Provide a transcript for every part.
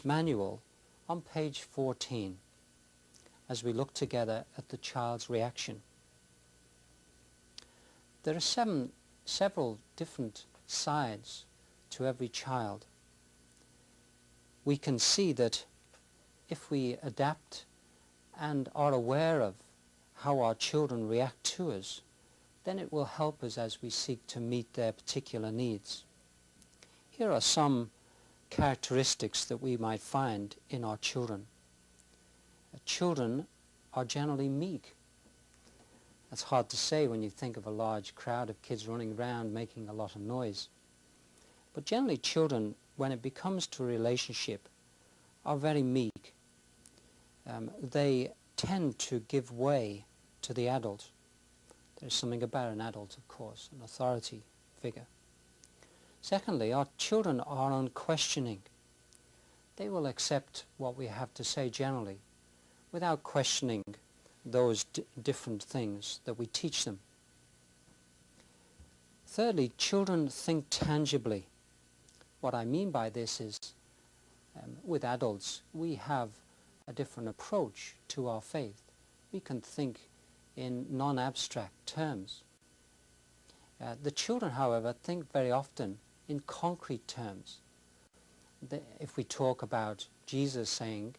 manual on page 14 as we look together at the child's reaction. There are several different sides to every child. We can see that if we adapt and are aware of how our children react to us, then it will help us as we seek to meet their particular needs. Here are some characteristics that we might find in our children. Children are generally meek. That's hard to say when you think of a large crowd of kids running around making a lot of noise. But generally children, when it becomes to a relationship, are very meek. They tend to give way to the adult. There's something about an adult, of course, an authority figure. Secondly, our children are unquestioning. They will accept what we have to say generally without questioning those different things that we teach them. Thirdly, children think tangibly. What I mean by this is, with adults, we have a different approach to our faith. We can think in non-abstract terms. The children, however, think very often in concrete terms. If we talk about Jesus saying,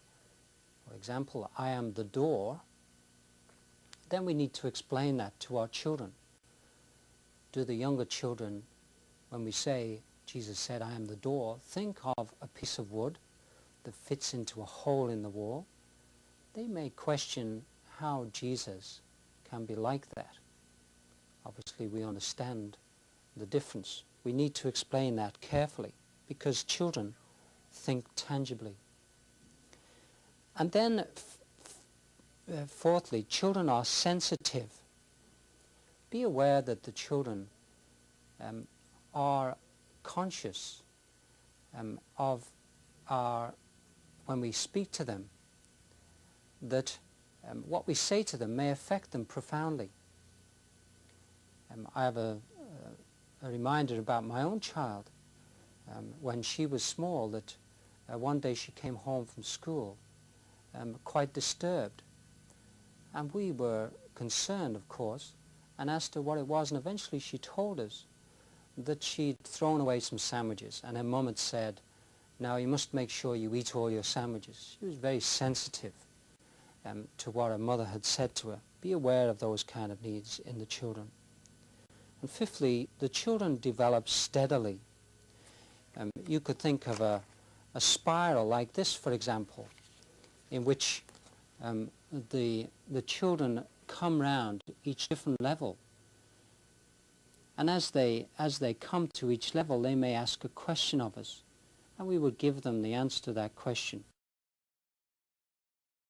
for example, I am the door, then we need to explain that to our children. Do the younger children, when we say, Jesus said, I am the door, think of a piece of wood that fits into a hole in the wall? They may question how Jesus can be like that. Obviously, we understand the difference. We need to explain that carefully because children think tangibly. And then, fourthly, children are sensitive. Be aware that the children are conscious of when we speak to them, that what we say to them may affect them profoundly. I have a reminder about my own child when she was small, that one day she came home from school quite disturbed, and we were concerned, of course, and asked her what it was, and eventually she told us that she'd thrown away some sandwiches, and her mum had said, now you must make sure you eat all your sandwiches. She was very sensitive to what her mother had said to her. Be aware of those kind of needs in the children. And fifthly, the children develop steadily. You could think of a spiral like this, for example, in which the children come round each different level. And as they come to each level, they may ask a question of us, and we would give them the answer to that question.